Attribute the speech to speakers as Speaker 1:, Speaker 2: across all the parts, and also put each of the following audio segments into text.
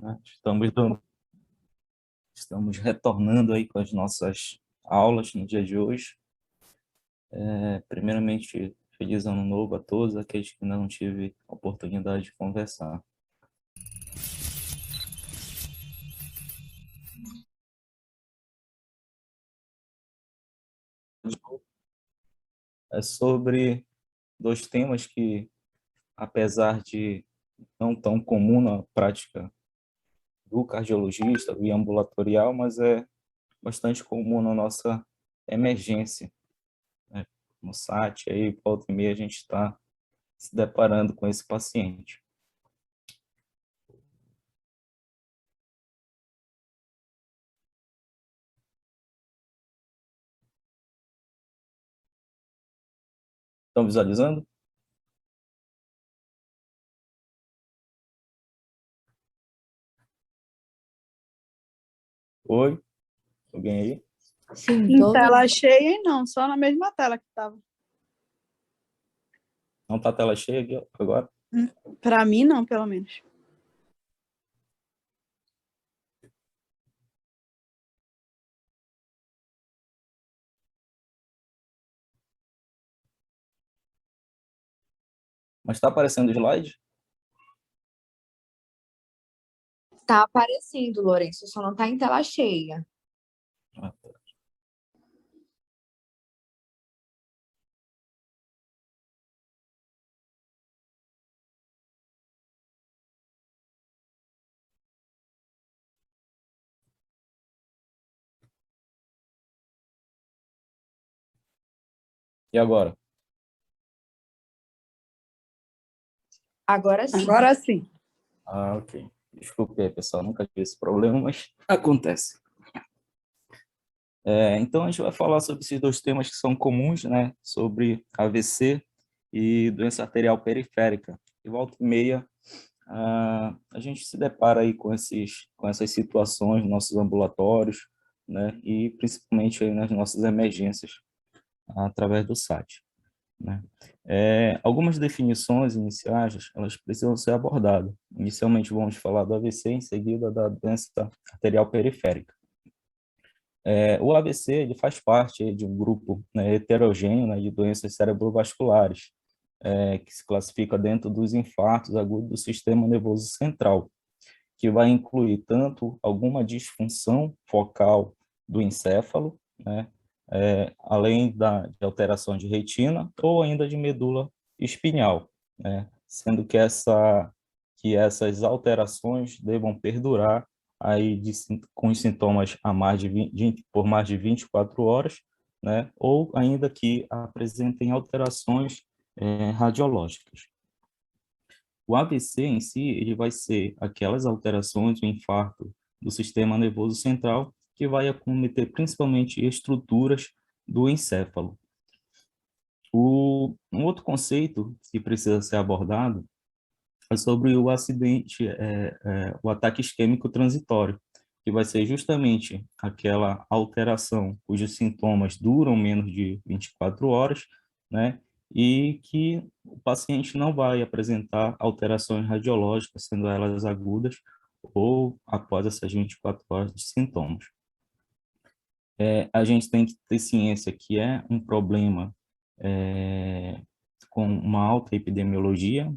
Speaker 1: né? Estamos retornando aí com as nossas aulas no dia de hoje. Primeiramente, feliz ano novo a todos aqueles que ainda não tive a oportunidade de conversar. É sobre dois temas que, apesar de não tão comum na prática do cardiologista, via ambulatorial, mas é bastante comum na nossa emergência, né? No SAT, aí, volta e meia, a gente está se deparando com esse paciente. Estão visualizando? Oi? Alguém aí?
Speaker 2: Sim,
Speaker 3: Em tela cheia e não, só na mesma tela que estava.
Speaker 1: Não está a tela cheia aqui agora?
Speaker 3: Para mim, não, pelo menos.
Speaker 1: Mas está aparecendo o slide?
Speaker 2: tá aparecendo, Lourenço, só não tá em tela cheia.
Speaker 1: Ah, tá. E agora?
Speaker 2: Agora sim.
Speaker 3: Agora sim.
Speaker 1: Ah, ok. Desculpe aí, pessoal, nunca tive esse problema, mas acontece. Então, a gente vai falar sobre esses dois temas que são comuns, né? Sobre AVC e doença arterial periférica. E volta e meia, a gente se depara aí com essas situações nos nossos ambulatórios, né? E principalmente aí nas nossas emergências, através do SAT, né? Algumas definições iniciais, elas precisam ser abordadas. Inicialmente, vamos falar do AVC, em seguida da doença arterial periférica. O AVC ele faz parte de um grupo, né, heterogêneo, né, de doenças cerebrovasculares, que se classifica dentro dos infartos agudos do sistema nervoso central, que vai incluir tanto alguma disfunção focal do encéfalo, né, além de alteração de retina ou ainda de medula espinhal, né, sendo que essas alterações devam perdurar aí com os sintomas por mais de 24 horas, né, ou ainda que apresentem alterações radiológicas. O AVC em si, ele vai ser aquelas alterações, o infarto do sistema nervoso central, que vai acometer principalmente estruturas do encéfalo. Um outro conceito que precisa ser abordado é sobre o acidente, o ataque isquêmico transitório, que vai ser justamente aquela alteração cujos sintomas duram menos de 24 horas, né? E que o paciente não vai apresentar alterações radiológicas, sendo elas agudas ou após essas 24 horas de sintomas. A gente tem que ter ciência que é um problema com uma alta epidemiologia,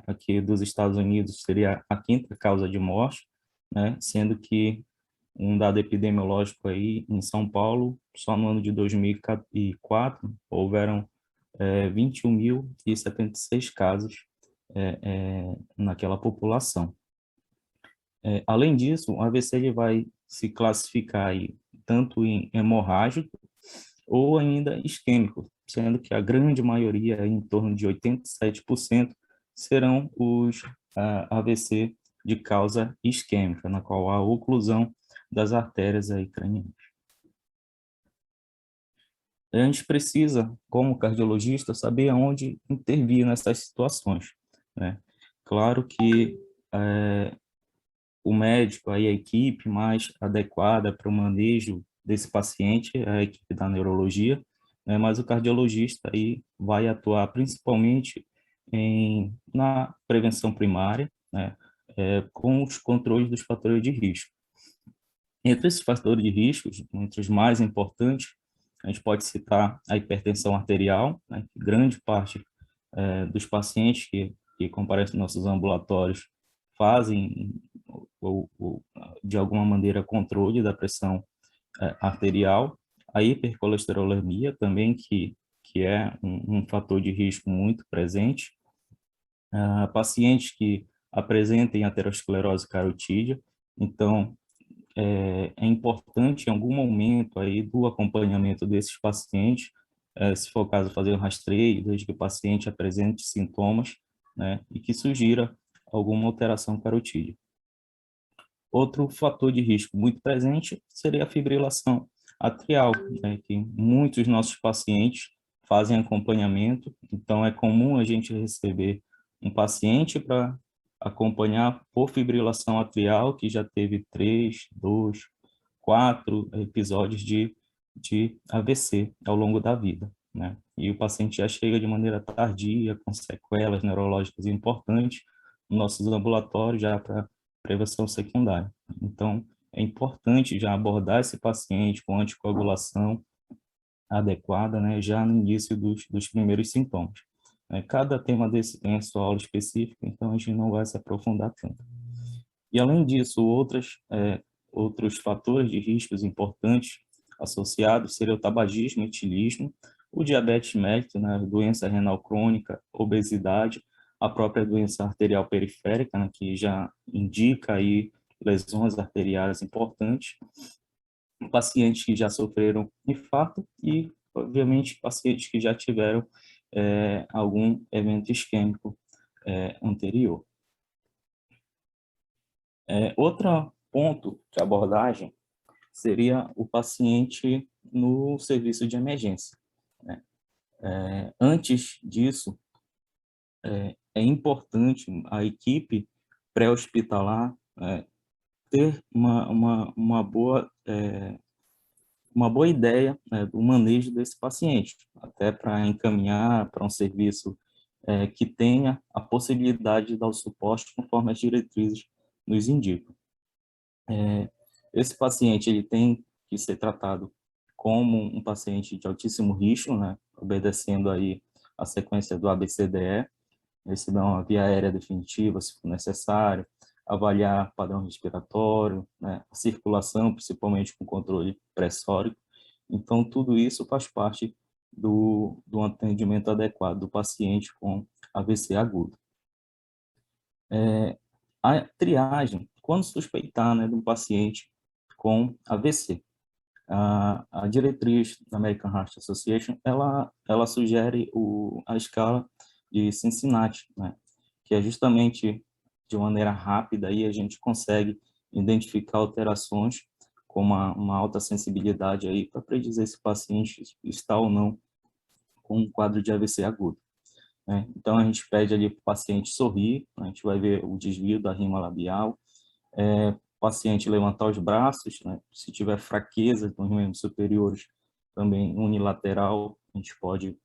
Speaker 1: aqui dos Estados Unidos seria a quinta causa de morte, né, sendo que um dado epidemiológico aí em São Paulo, só no ano de 2004, houveram 21.076 casos naquela população. Além disso, o AVC ele vai se classificar aí tanto em hemorrágico ou ainda isquêmico, sendo que a grande maioria, em torno de 87%, serão os AVC de causa isquêmica, na qual há oclusão das artérias aí cranianas. A gente precisa, como cardiologista, saber aonde intervir nessas situações, né? Claro que o médico, aí a equipe mais adequada para o manejo desse paciente é a equipe da neurologia, né, mas o cardiologista aí vai atuar principalmente na prevenção primária, né, com os controles dos fatores de risco. Entre esses fatores de risco, entre os mais importantes, a gente pode citar a hipertensão arterial, né, que grande parte dos pacientes que comparecem nos nossos ambulatórios fazem, de alguma maneira, controle da pressão arterial. A hipercolesterolemia também, que é um fator de risco muito presente. Pacientes que apresentem aterosclerose carotídea, então, é importante, em algum momento aí do acompanhamento desses pacientes, se for o caso, fazer um rastreio, desde que o paciente apresente sintomas, né, e que sugira alguma alteração carotídea. Outro fator de risco muito presente seria a fibrilação atrial, né, que muitos nossos pacientes fazem acompanhamento, então é comum a gente receber um paciente para acompanhar por fibrilação atrial que já teve 3, 2, 4 episódios de AVC ao longo da vida, né? E o paciente já chega de maneira tardia, com sequelas neurológicas importantes, nos nossos ambulatórios já para prevenção secundária. Então, é importante já abordar esse paciente com anticoagulação adequada, né, já no início dos primeiros sintomas. Cada tema desse tem a sua aula específica, então a gente não vai se aprofundar tanto. E, além disso, outros fatores de riscos importantes associados seriam o tabagismo, etilismo, o diabetes mellitus, né, doença renal crônica, obesidade, a própria doença arterial periférica, né, que já indica aí lesões arteriais importantes, pacientes que já sofreram infarto e, obviamente, pacientes que já tiveram algum evento isquêmico anterior. Outro ponto de abordagem seria o paciente no serviço de emergência, né? Antes disso, é importante a equipe pré-hospitalar ter uma boa ideia, né, do manejo desse paciente, até para encaminhar para um serviço que tenha a possibilidade de dar o suporte conforme as diretrizes nos indicam. Esse paciente ele tem que ser tratado como um paciente de altíssimo risco, né, obedecendo aí a sequência do ABCDE, receber uma via aérea definitiva, se for necessário, avaliar padrão respiratório, né, a circulação, principalmente com controle pressórico. Então, tudo isso faz parte do atendimento adequado do paciente com AVC agudo. A triagem, quando suspeitar, né, de um paciente com AVC, a diretriz da American Heart Association, ela sugere a escala de Cincinnati, né, que é justamente de maneira rápida aí a gente consegue identificar alterações com uma alta sensibilidade aí para predizer se o paciente está ou não com um quadro de AVC agudo, né? Então a gente pede ali para o paciente sorrir, a gente vai ver o desvio da rima labial, o paciente levantar os braços, né? Se tiver fraqueza nos membros superiores, também unilateral, a gente pode,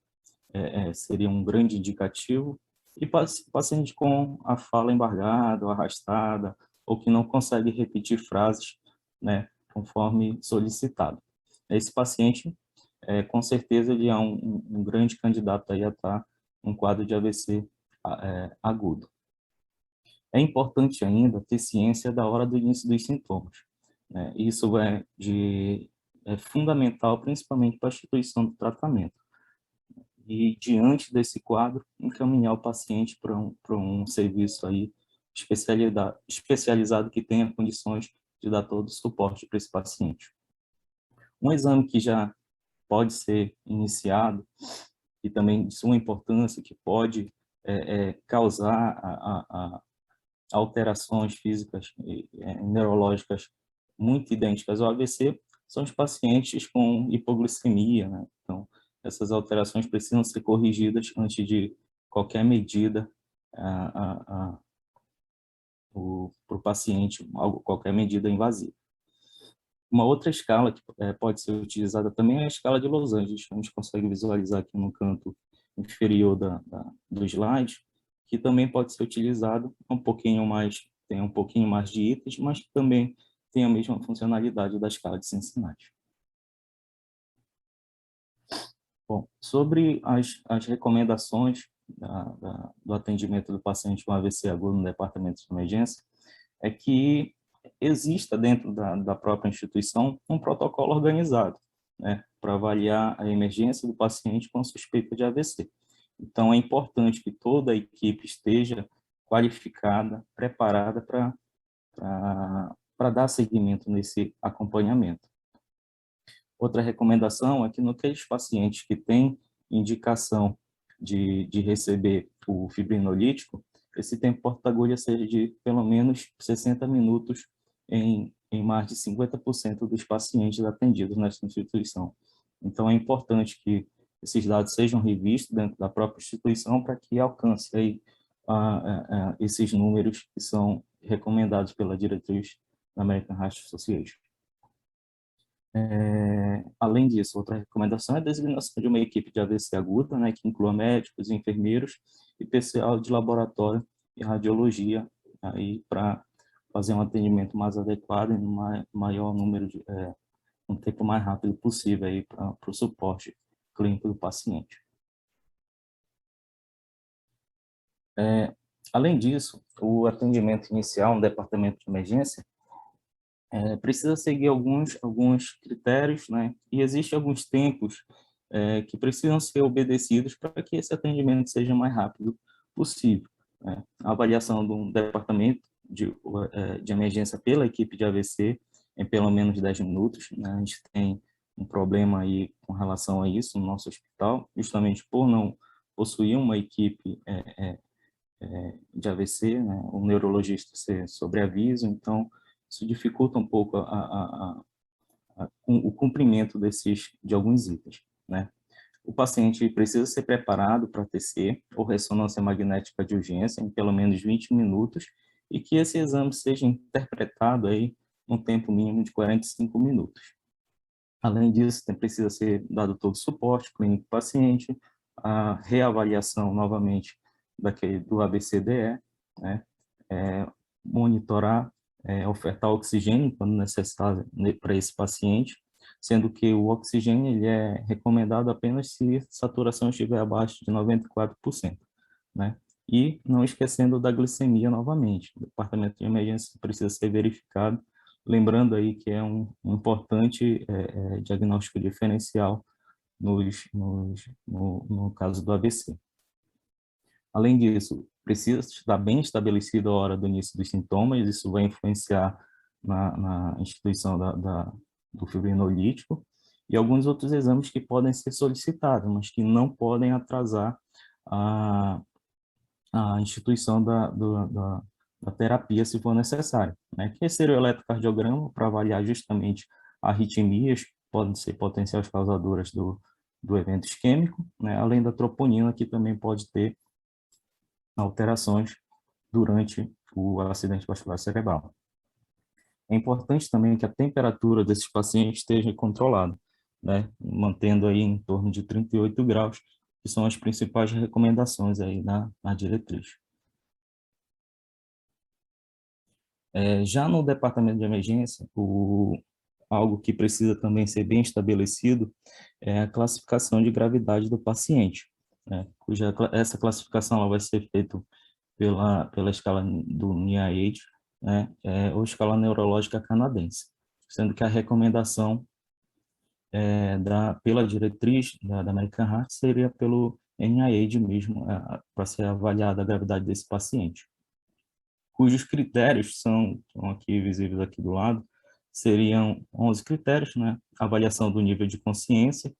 Speaker 1: seria um grande indicativo. E paciente com a fala embargada, ou arrastada, ou que não consegue repetir frases, né, conforme solicitado. Esse paciente, com certeza, ele é um grande candidato aí a estar um quadro de AVC agudo. É importante ainda ter ciência da hora do início dos sintomas, né? Isso é fundamental, principalmente para a instituição do tratamento. E, diante desse quadro, encaminhar o paciente para um serviço aí especializado que tenha condições de dar todo o suporte para esse paciente. Um exame que já pode ser iniciado, e também de suma importância, que pode causar alterações físicas e neurológicas muito idênticas ao AVC, são os pacientes com hipoglicemia, né? Então, essas alterações precisam ser corrigidas antes de qualquer medida para o paciente, qualquer medida invasiva. Uma outra escala que pode ser utilizada também é a escala de Los Angeles. A gente consegue visualizar aqui no canto inferior do slide, que também pode ser utilizado um pouquinho mais tenha um pouquinho mais de itens, mas que também tem a mesma funcionalidade da escala de Cincinnati. Bom, sobre as recomendações do atendimento do paciente com AVC agudo no departamento de emergência, é que exista dentro da própria instituição um protocolo organizado, né, para avaliar a emergência do paciente com suspeita de AVC. Então, é importante que toda a equipe esteja qualificada, preparada para dar seguimento nesse acompanhamento. Outra recomendação é que naqueles pacientes que têm indicação de receber o fibrinolítico, esse tempo porta-agulha seja de pelo menos 60 minutos em mais de 50% dos pacientes atendidos nessa instituição. Então, é importante que esses dados sejam revistos dentro da própria instituição para que alcance aí, esses números que são recomendados pela diretriz da American Heart Association. Além disso, outra recomendação é a designação de uma equipe de AVC aguda, né, que inclua médicos, enfermeiros e pessoal de laboratório e radiologia para fazer um atendimento mais adequado e no maior número um tempo mais rápido possível para o suporte clínico do paciente. Além disso, o atendimento inicial no departamento de emergência precisa seguir alguns critérios, né? E existem alguns tempos que precisam ser obedecidos para que esse atendimento seja o mais rápido possível, né? A avaliação de um departamento de emergência pela equipe de AVC em pelo menos 10 minutos, né? A gente tem um problema aí com relação a isso no nosso hospital, justamente por não possuir uma equipe de AVC, né? O neurologista ser sobre aviso, então isso dificulta um pouco o cumprimento de alguns itens, né? O paciente precisa ser preparado para TC ou ressonância magnética de urgência em pelo menos 20 minutos e que esse exame seja interpretado aí num tempo mínimo de 45 minutos. Além disso, precisa ser dado todo o suporte clínico do paciente, a reavaliação novamente do ABCDE, né? Monitorar, ofertar oxigênio quando necessário para esse paciente, sendo que o oxigênio ele é recomendado apenas se a saturação estiver abaixo de 94%, né? E não esquecendo da glicemia novamente, o departamento de emergência precisa ser verificado, lembrando aí que é um importante diagnóstico diferencial no caso do AVC. Além disso, precisa estar bem estabelecida a hora do início dos sintomas, isso vai influenciar na instituição do fibrinolítico, e alguns outros exames que podem ser solicitados, mas que não podem atrasar a instituição da terapia, se for necessário, né? Que seria o eletrocardiograma, para avaliar justamente arritmias, podem ser potenciais causadoras do evento isquêmico, né? Além da troponina, que também pode ter alterações durante o acidente vascular cerebral. É importante também que a temperatura desses pacientes esteja controlada, né? Mantendo aí em torno de 38 graus, que são as principais recomendações aí na diretriz. Já no departamento de emergência, algo que precisa também ser bem estabelecido é a classificação de gravidade do paciente, né? Essa classificação ela vai ser feita pela escala do NIAID, né? Ou escala neurológica canadense, sendo que a recomendação pela diretriz da American Heart seria pelo NIAID mesmo, para ser avaliada a gravidade desse paciente, cujos critérios são aqui visíveis aqui do lado, seriam 11 critérios, né? Avaliação do nível de consciência,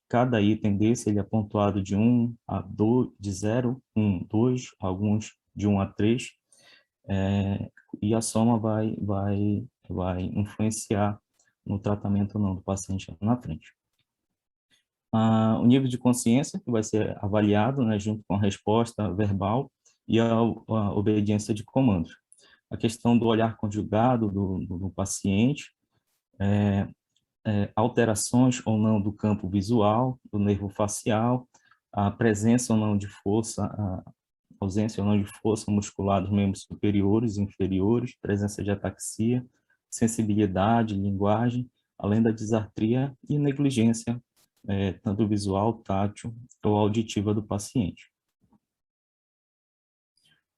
Speaker 1: cada item desse ele é pontuado de 1 a 2, de 0, 1, 2, alguns de 1 a 3, e a soma vai influenciar no tratamento ou não do paciente na frente. O nível de consciência que vai ser avaliado, né, junto com a resposta verbal e a obediência de comandos. A questão do olhar conjugado do paciente, alterações ou não do campo visual, do nervo facial, a presença ou não de força ausência ou não de força muscular dos membros superiores e inferiores, presença de ataxia, sensibilidade, linguagem, além da disartria e negligência, tanto visual, tátil ou auditiva do paciente.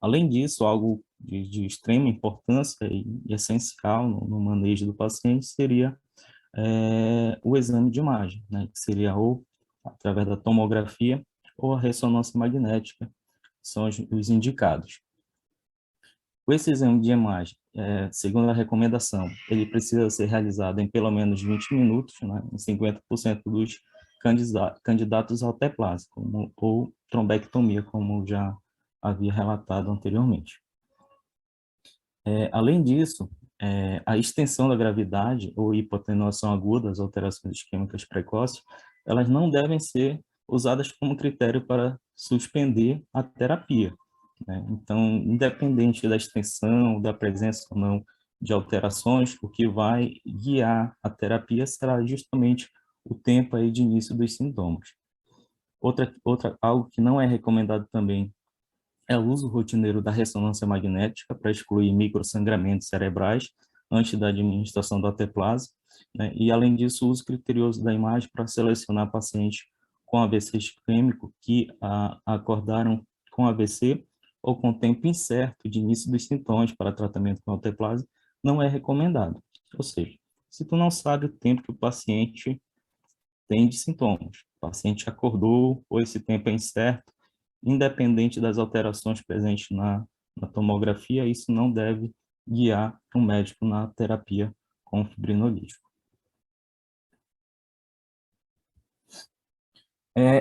Speaker 1: Além disso, algo de extrema importância e essencial no manejo do paciente seria o exame de imagem, né, que seria ou através da tomografia ou a ressonância magnética, são os indicados. Com esse exame de imagem, segundo a recomendação, ele precisa ser realizado em pelo menos 20 minutos, né, em 50% dos candidatos à alteplase, ou trombectomia, como já havia relatado anteriormente. Além disso, a extensão da gravidade ou hipotenuação aguda, as alterações isquêmicas precoces, elas não devem ser usadas como critério para suspender a terapia, né? Então, independente da extensão, da presença ou não de alterações, o que vai guiar a terapia será justamente o tempo aí de início dos sintomas. Algo que não é recomendado também é o uso rotineiro da ressonância magnética para excluir microsangramentos cerebrais antes da administração da alteplase, né? E, além disso, o uso criterioso da imagem para selecionar pacientes com AVC isquêmico que acordaram com AVC ou com tempo incerto de início dos sintomas para tratamento com alteplase não é recomendado. Ou seja, se tu não sabe o tempo que o paciente tem de sintomas, o paciente acordou ou esse tempo é incerto, independente das alterações presentes na tomografia, isso não deve guiar o médico na terapia com fibrinolítico.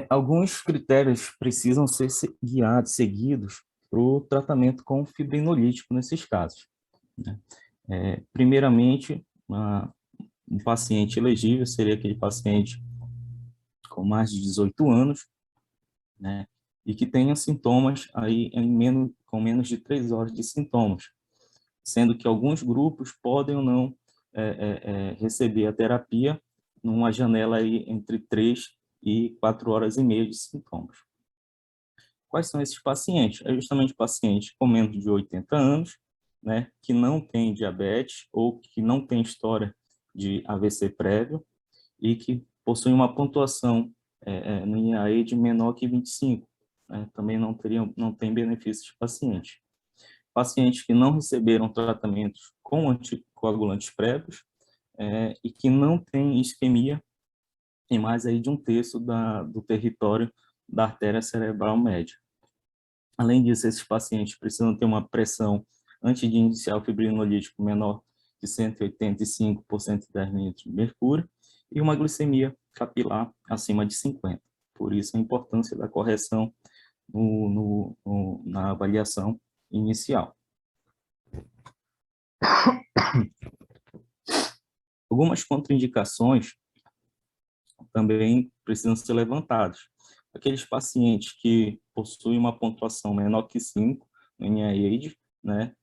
Speaker 1: Alguns critérios precisam ser seguidos para o tratamento com fibrinolítico nesses casos, né? Primeiramente, um paciente elegível seria aquele paciente com mais de 18 anos, né, e que tenha sintomas aí com menos de 3 horas de sintomas, sendo que alguns grupos podem ou não receber a terapia numa janela aí entre 3 e 4 horas e meia de sintomas. Quais são esses pacientes? É justamente pacientes com menos de 80 anos, né, que não tem diabetes ou que não tem história de AVC prévio e que possuem uma pontuação no IAE de menor que 25, né, também não tem benefícios de paciente. Pacientes que não receberam tratamentos com anticoagulantes prévios e que não têm isquemia em mais aí de 1/3 do território da artéria cerebral média. Além disso, esses pacientes precisam ter uma pressão, antes de iniciar o fibrinolítico, menor de 185 por 110 milímetros de mercúrio e uma glicemia capilar acima de 50. Por isso, a importância da correção na avaliação inicial. Algumas contraindicações também precisam ser levantadas. Aqueles pacientes que possuem uma pontuação menor que 5 no NIH, né,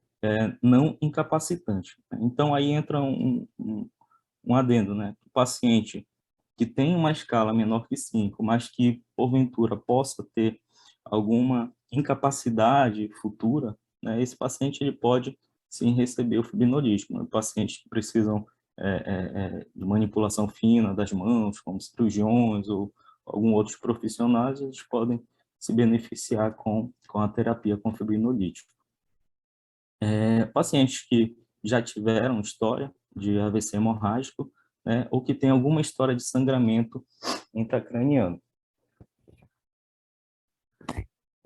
Speaker 1: não incapacitante. Então, aí entra um adendo, né? O paciente que tem uma escala menor que 5, mas que, porventura, possa ter alguma incapacidade futura, né, esse paciente ele pode, sim, receber o fibrinolítico. Né? Pacientes que precisam de manipulação fina das mãos, como cirurgiões ou alguns outros profissionais, eles podem se beneficiar com a terapia com fibrinolítico. Pacientes que já tiveram história de AVC hemorrágico, né, ou que tem alguma história de sangramento intracraniano.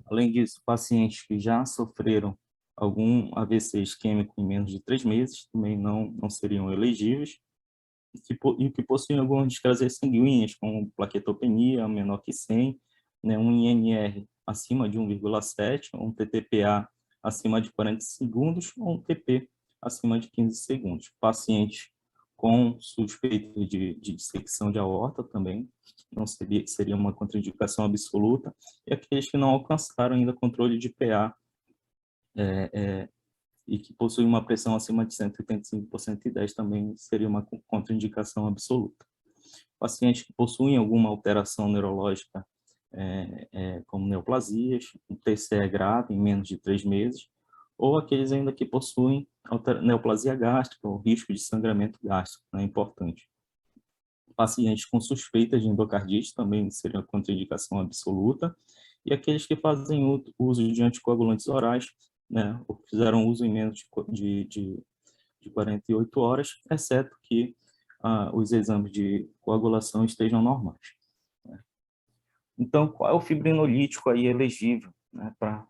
Speaker 1: Além disso, pacientes que já sofreram algum AVC isquêmico em menos de 3 meses também não seriam elegíveis, e que possuem algumas discrasias sanguíneas, como plaquetopenia menor que 100, né, um INR acima de 1,7, um TTPA acima de 40 segundos, ou um TP acima de 15 segundos. Pacientes com suspeita de dissecção de aorta também não seria uma contraindicação absoluta, e aqueles que não alcançaram ainda controle de PA e que possuem uma pressão acima de 185 por 110 também seria uma contraindicação absoluta. Pacientes que possuem alguma alteração neurológica como neoplasias, o TCE grave em menos de 3 meses, ou aqueles ainda que possuem neoplasia gástrica ou risco de sangramento gástrico, é importante. Pacientes com suspeita de endocardite também seriam contraindicação absoluta, e aqueles que fazem uso de anticoagulantes orais, né, ou fizeram uso em menos de 48 horas, exceto que os exames de coagulação estejam normais. Né? Então, qual é o fibrinolítico aí elegível, né, para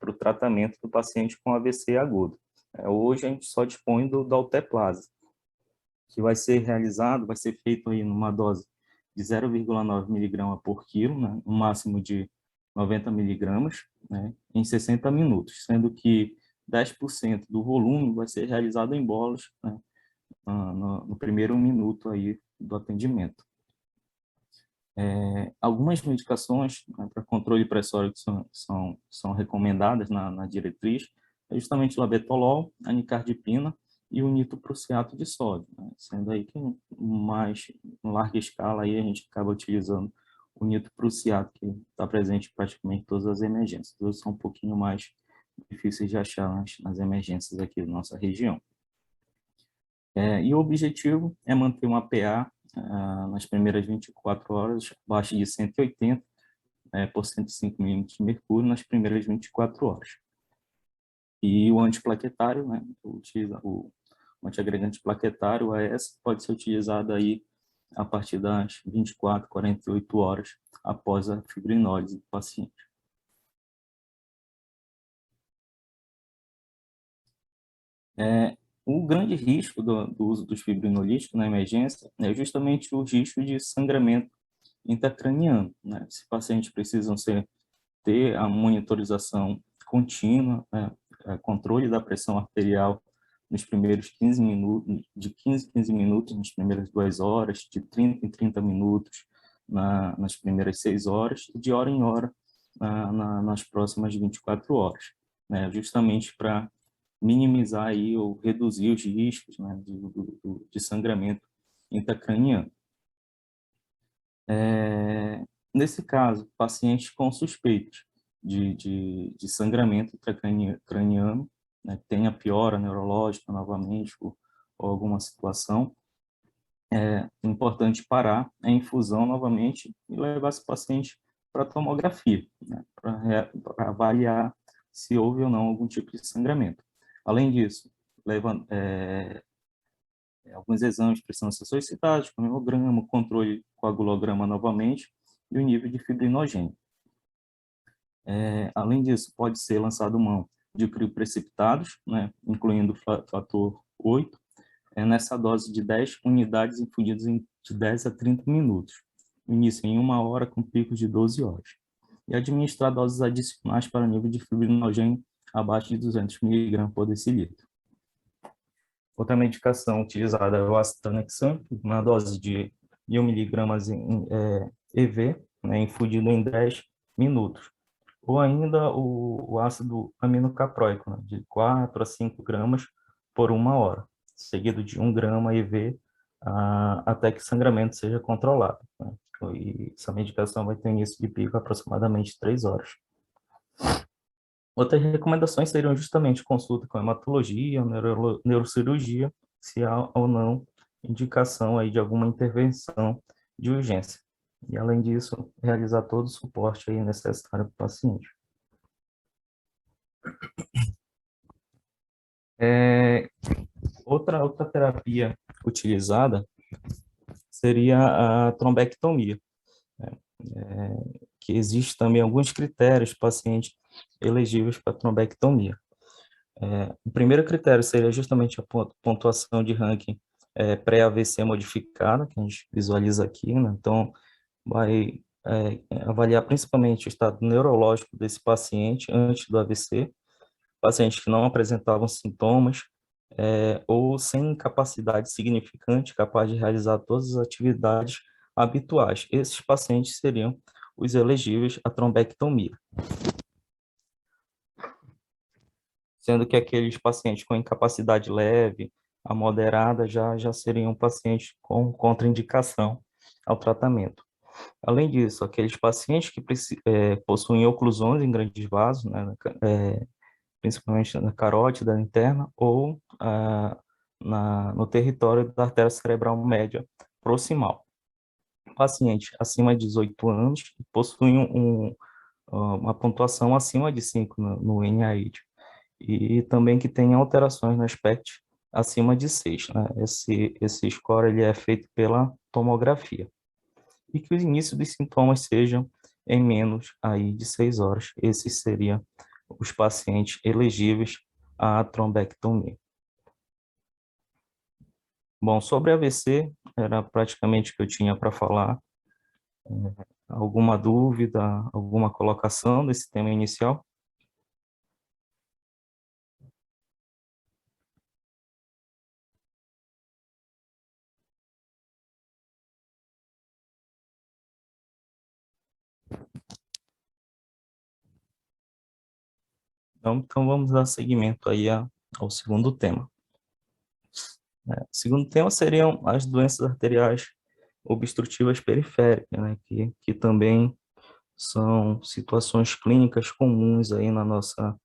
Speaker 1: o tratamento do paciente com AVC agudo? Hoje a gente só dispõe do Alteplase, que vai ser feito aí numa dose de 0,9 miligrama por quilo, né, um máximo de 90 miligramas, né, em 60 minutos, sendo que 10% do volume vai ser realizado em bolas, né, no primeiro minuto aí do atendimento. Algumas medicações, né, para controle pressórico são recomendadas na diretriz, é justamente o labetolol, a nicardipina e o nitroprusiato de sódio, né, sendo aí que mais em larga escala aí a gente acaba utilizando o nitroprusiato, que está presente em praticamente todas as emergências. Todos são um pouquinho mais difíceis de achar nas emergências aqui da nossa região. E o objetivo é manter uma PA nas primeiras 24 horas abaixo de 180 por 105 milímetros de mercúrio nas primeiras 24 horas. E o antiplaquetário, né, o antiagregante plaquetário, o AS, pode ser utilizado aí a partir das 24, 48 horas após a fibrinólise do paciente. O grande risco do uso dos fibrinolíticos na emergência é justamente o risco de sangramento intracraniano, né? Esses pacientes precisam ter a monitorização contínua, né? Controle da pressão arterial nos primeiros 15 minutos, de 15 a 15 minutos nas primeiras 2 horas, de 30 em 30 minutos nas primeiras 6 horas, e de hora em hora nas próximas 24 horas, né? Justamente para minimizar aí ou reduzir os riscos, né, de sangramento intracraniano. Nesse caso, pacientes com suspeitos de sangramento intracraniano, né, tenha piora neurológica novamente ou alguma situação, é importante parar a infusão novamente e levar esse paciente para tomografia, né, para avaliar se houve ou não algum tipo de sangramento. Além disso, alguns exames precisam ser solicitados, como hemograma, controle coagulograma novamente e o nível de fibrinogênio. Além disso, pode ser lançado mão de crioprecipitados, né, incluindo o fator 8, nessa dose de 10 unidades infundidas de 10 a 30 minutos. Início em 1 hora com picos de 12 horas. E administrar doses adicionais para nível de fibrinogênio abaixo de 200 mg por decilitro. Outra medicação utilizada é o ácido tranexâmico, uma dose de 1.000 mg em EV, né, infundido em 10 minutos. Ou ainda o ácido aminocapróico, né, de 4 a 5 gramas por 1 hora, seguido de 1 grama EV até que o sangramento seja controlado, né? E essa medicação vai ter início de pico aproximadamente 3 horas. Outras recomendações seriam justamente consulta com hematologia, neurocirurgia, se há ou não indicação aí de alguma intervenção de urgência. E, além disso, realizar todo o suporte aí necessário para o paciente. Outra terapia utilizada seria a trombectomia, né? Que existe também alguns critérios pacientes elegíveis para trombectomia. O primeiro critério seria justamente a pontuação de ranking pré-AVC modificada, que a gente visualiza aqui, né? Então, vai avaliar principalmente o estado neurológico desse paciente antes do AVC, pacientes que não apresentavam sintomas ou sem capacidade significante, capaz de realizar todas as atividades habituais. Esses pacientes seriam os elegíveis à trombectomia. Sendo que aqueles pacientes com incapacidade leve a moderada já seriam pacientes com contraindicação ao tratamento. Além disso, aqueles pacientes que possuem oclusões em grandes vasos, né, principalmente na carótida interna ou no território da artéria cerebral média proximal. Paciente acima de 18 anos que possuem uma pontuação acima de 5 no NIH e também que tem alterações no SPECT acima de 6, né? Esse score ele é feito pela tomografia. E que o início dos sintomas sejam em menos aí de 6 horas. Esses seriam os pacientes elegíveis à trombectomia. Bom, sobre AVC, era praticamente o que eu tinha para falar. Alguma dúvida, alguma colocação desse tema inicial? Então vamos dar seguimento aí ao segundo tema. O segundo tema seriam as doenças arteriais obstrutivas periféricas, né, que também são situações clínicas comuns aí na nossa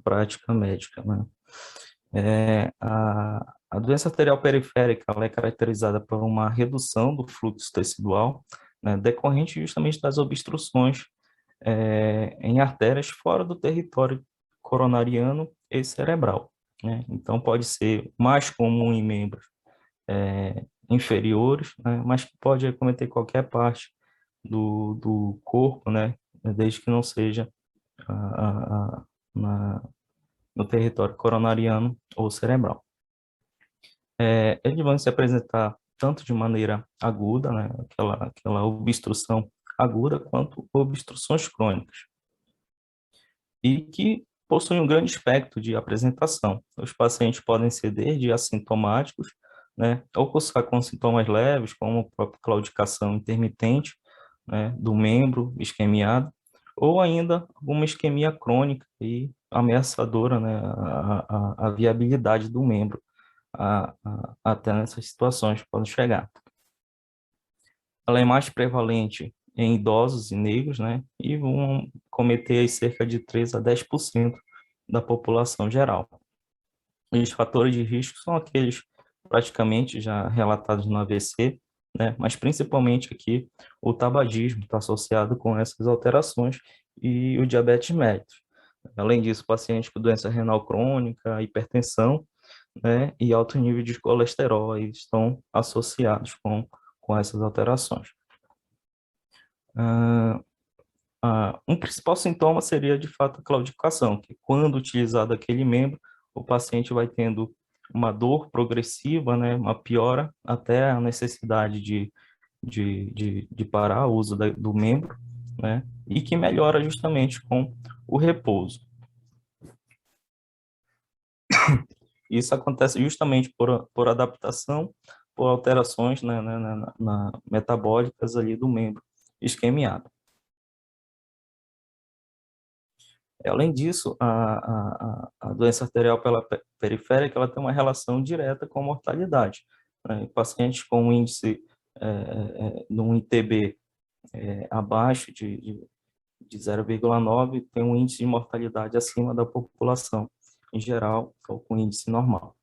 Speaker 1: prática médica, né? A doença arterial periférica ela é caracterizada por uma redução do fluxo tecidual, né, decorrente justamente das obstruções em artérias fora do território coronariano e cerebral, né? Então, pode ser mais comum em membros inferiores, né, mas que pode acometer qualquer parte do corpo, né, desde que não seja a, a, na, no território coronariano ou cerebral. Eles vão se apresentar tanto de maneira aguda, né, aquela obstrução aguda, quanto obstruções crônicas, e que possuem um grande espectro de apresentação. Os pacientes podem ser desde assintomáticos, né, ou cursar com sintomas leves, como a própria claudicação intermitente, né, do membro isquemiado, ou ainda alguma isquemia crônica e ameaçadora, né, a viabilidade do membro, até nessas situações podem chegar. Ela é mais prevalente em idosos e negros, né, e vão cometer aí cerca de 3 a 10% da população geral. Os fatores de risco são aqueles praticamente já relatados no AVC, né, mas principalmente aqui o tabagismo está associado com essas alterações e o diabetes mellitus. Além disso, pacientes com doença renal crônica, hipertensão, né, e alto nível de colesterol aí estão associados com essas alterações. Um principal sintoma seria, de fato, a claudicação, que quando utilizado aquele membro, o paciente vai tendo uma dor progressiva, né, uma piora, até a necessidade de parar o uso do membro, né, e que melhora justamente com o repouso. Isso acontece justamente por adaptação, por alterações, né, metabólicas ali do membro isquemiado. Além disso, a doença arterial periférica ela tem uma relação direta com a mortalidade, né? Pacientes com um índice de um ITB abaixo de 0,9 tem um índice de mortalidade acima da população em geral, ou com índice normal.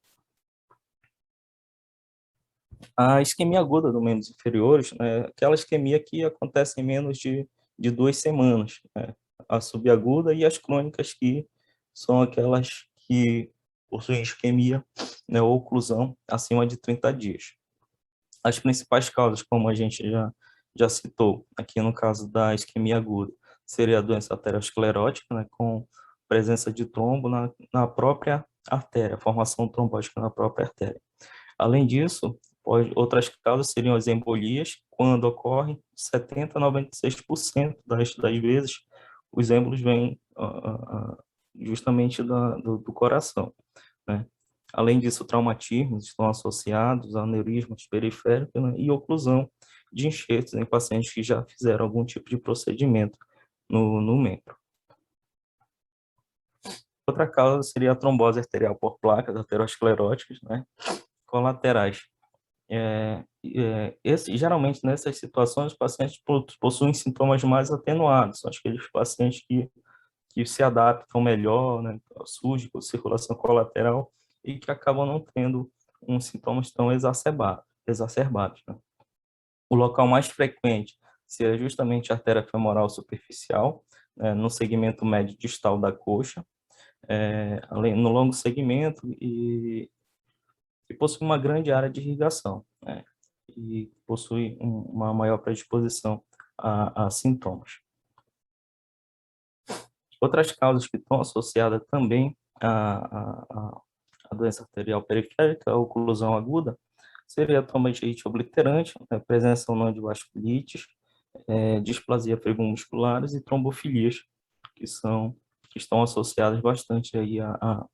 Speaker 1: A isquemia aguda dos membros inferiores é aquela isquemia que acontece em menos de 2 semanas, né? A subaguda e as crônicas, que são aquelas que possuem isquemia, né, ou oclusão acima de 30 dias. As principais causas, como a gente já citou, aqui no caso da isquemia aguda, seria a doença arteriosclerótica, né, com presença de trombo na própria artéria, formação trombótica na própria artéria. Além disso, outras causas seriam as embolias, quando ocorrem 70 a 96% das vezes, os êmbolos vêm justamente do coração, né? Além disso, traumatismos estão associados a aneurismas periféricos, né, e oclusão de enxertos em pacientes que já fizeram algum tipo de procedimento no membro. Outra causa seria a trombose arterial por placas ateroscleróticas, né, colaterais Geralmente, nessas situações, os pacientes possuem sintomas mais atenuados, são aqueles pacientes que se adaptam melhor, né, ao SUS, com circulação colateral, e que acabam não tendo uns sintomas tão exacerbados, né? O local mais frequente seria justamente a artéria femoral superficial, no segmento médio distal da coxa, no longo segmento e possui uma grande área de irrigação, né? E possui uma maior predisposição a sintomas. Outras causas que estão associadas também à doença arterial periférica, a oclusão aguda, seria a trombite obliterante, a presença ou não de vasculites, displasia musculares e trombofilias, que estão associadas bastante aí a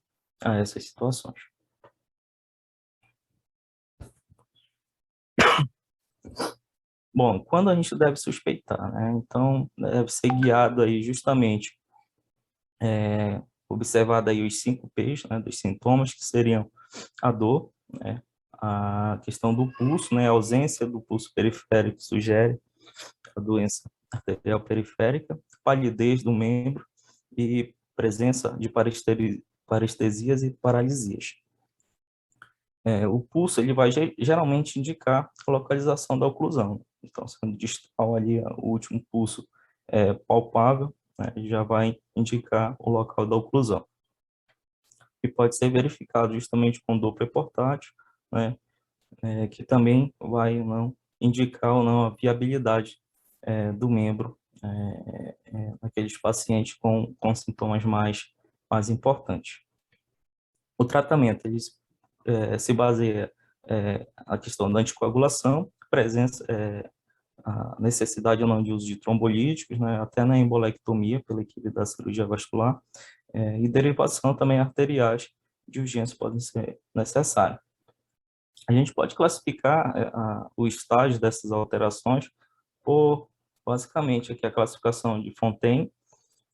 Speaker 1: essas situações. Bom, quando a gente deve suspeitar, né? Então, deve ser guiado aí justamente, observado aí os 5 P's, né, dos sintomas, que seriam a dor, né, a questão do pulso, né, a ausência do pulso periférico sugere a doença arterial periférica, palidez do membro e presença de parestesias e paralisias. O pulso ele vai geralmente indicar a localização da oclusão. Então, sendo distal ali, o último pulso palpável, né, já vai indicar o local da oclusão. E pode ser verificado justamente com Doppler portátil, né, que também vai não indicar ou não a viabilidade do membro naqueles pacientes com sintomas mais importantes. O tratamento ele se baseia na questão da anticoagulação, presença, a necessidade ou não de uso de trombolíticos, né, até na embolectomia pela equipe da cirurgia vascular, e derivação também arteriais de urgência podem ser necessárias. A gente pode classificar o estágio dessas alterações por, basicamente, aqui a classificação de Fontaine,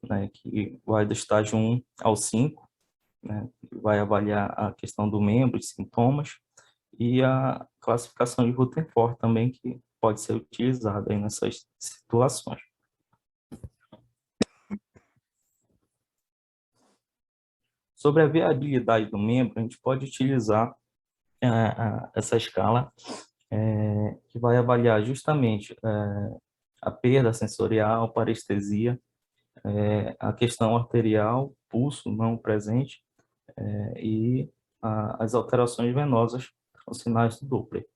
Speaker 1: né, que vai do estágio 1 ao 5, né, que vai avaliar a questão do membro, os sintomas, e a classificação de Rutherford também, que pode ser utilizada aí nessas situações. Sobre a viabilidade do membro, a gente pode utilizar essa escala que vai avaliar justamente a perda sensorial, parestesia, a questão arterial, pulso não presente e as alterações venosas, os sinais do Doppler.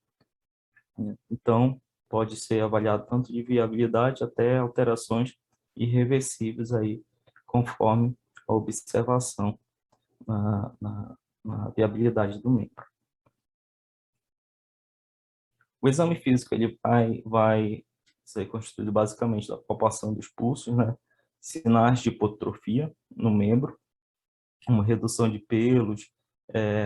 Speaker 1: Então, pode ser avaliado tanto de viabilidade até alterações irreversíveis aí, conforme a observação na viabilidade do membro. O exame físico ele vai ser constituído basicamente da palpação dos pulsos, né? Sinais de hipotrofia no membro, uma redução de pelos,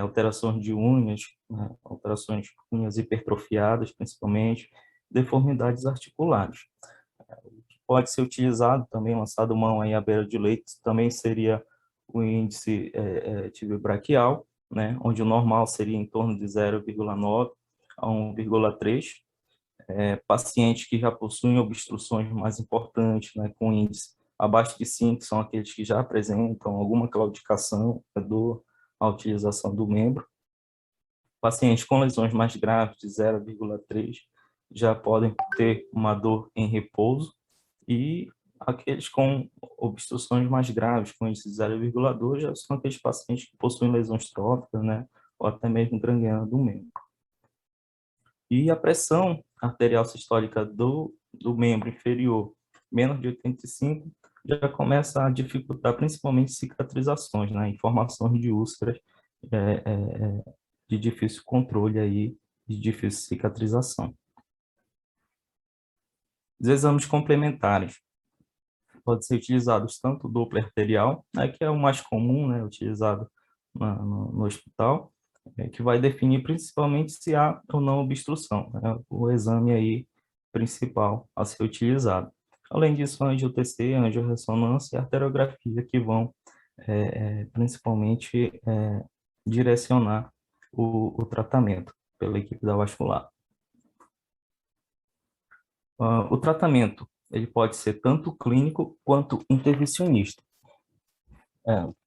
Speaker 1: alterações de unhas, né? Alterações de unhas hipertrofiadas, principalmente, deformidades articulares. O que pode ser utilizado também, lançado mão aí à beira de leito, também seria o índice tibiobraquial, né? Onde o normal seria em torno de 0,9 a 1,3. Pacientes que já possuem obstruções mais importantes, né, com índice abaixo de 5, são aqueles que já apresentam alguma claudicação, dor, a utilização do membro. Pacientes com lesões mais graves, de 0,3, já podem ter uma dor em repouso, e aqueles com obstruções mais graves, com índice de 0,2, já são aqueles pacientes que possuem lesões tróficas, né, ou até mesmo gangrena do membro. E a pressão arterial sistólica do membro inferior, menos de 85, já começa a dificultar principalmente cicatrizações, né? Informações de úlceras de difícil controle aí, de difícil cicatrização. Os exames complementares podem ser utilizados tanto o Doppler arterial, né, que é o mais comum, né, utilizado no hospital, que vai definir principalmente se há ou não obstrução, né, o exame aí principal a ser utilizado. Além disso, a angio-TC, a angio-ressonância e a arteriografia, que vão principalmente direcionar o tratamento pela equipe da vascular. O tratamento ele pode ser tanto clínico quanto intervencionista.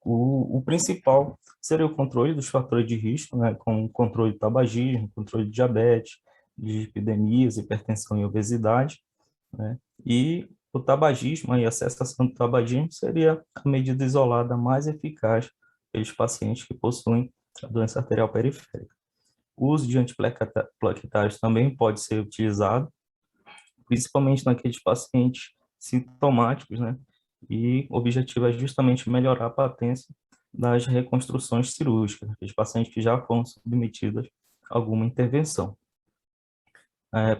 Speaker 1: O principal seria o controle dos fatores de risco, né, com controle de tabagismo, controle de diabetes, de epidemias, hipertensão e obesidade, né, e o tabagismo, aí a cessação do tabagismo seria a medida isolada mais eficaz para aqueles pacientes que possuem a doença arterial periférica. O uso de antiplaquetários também pode ser utilizado, principalmente naqueles pacientes sintomáticos, né? E o objetivo é justamente melhorar a patência das reconstruções cirúrgicas, aqueles pacientes que já foram submetidos a alguma intervenção.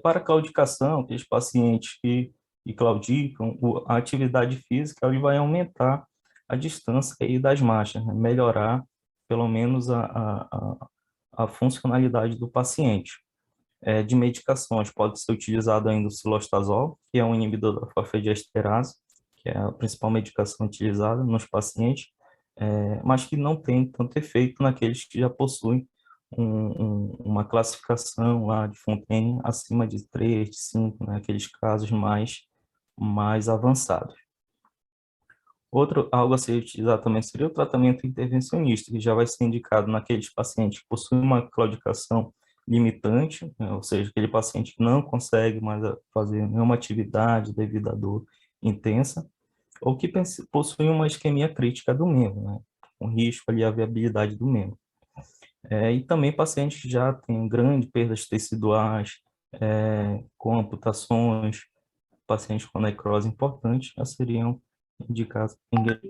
Speaker 1: Para a claudicação, aqueles pacientes que claudicam, a atividade física ele vai aumentar a distância aí das marchas, né? Melhorar pelo menos a funcionalidade do paciente. De medicações, pode ser utilizado ainda o cilostazol, que é um inibidor da fosfodiesterase, que é a principal medicação utilizada nos pacientes, mas que não tem tanto efeito naqueles que já possuem uma classificação lá de Fontaine acima de 3, de 5, né, aqueles casos mais avançados. Algo a ser utilizado também seria o tratamento intervencionista, que já vai ser indicado naqueles pacientes que possuem uma claudicação limitante, né, ou seja, aquele paciente que não consegue mais fazer nenhuma atividade devido à dor intensa, ou que possui uma isquemia crítica do membro, né, com risco ali à viabilidade do membro. E também pacientes que já têm grande perdas teciduais, com amputações, pacientes com necrose importante, já seriam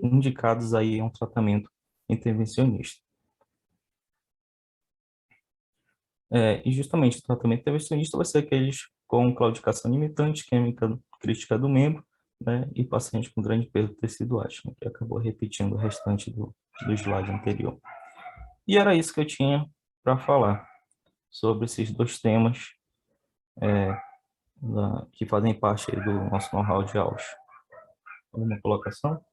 Speaker 1: indicados aí a um tratamento intervencionista. E justamente o tratamento intervencionista vai ser aqueles com claudicação limitante, isquêmica crítica do membro, né, e pacientes com grande perda teciduais, né, que acabou repetindo o restante do slide anterior. E era isso que eu tinha para falar sobre esses dois temas que fazem parte aí do nosso know-how de aulas. Alguma colocação?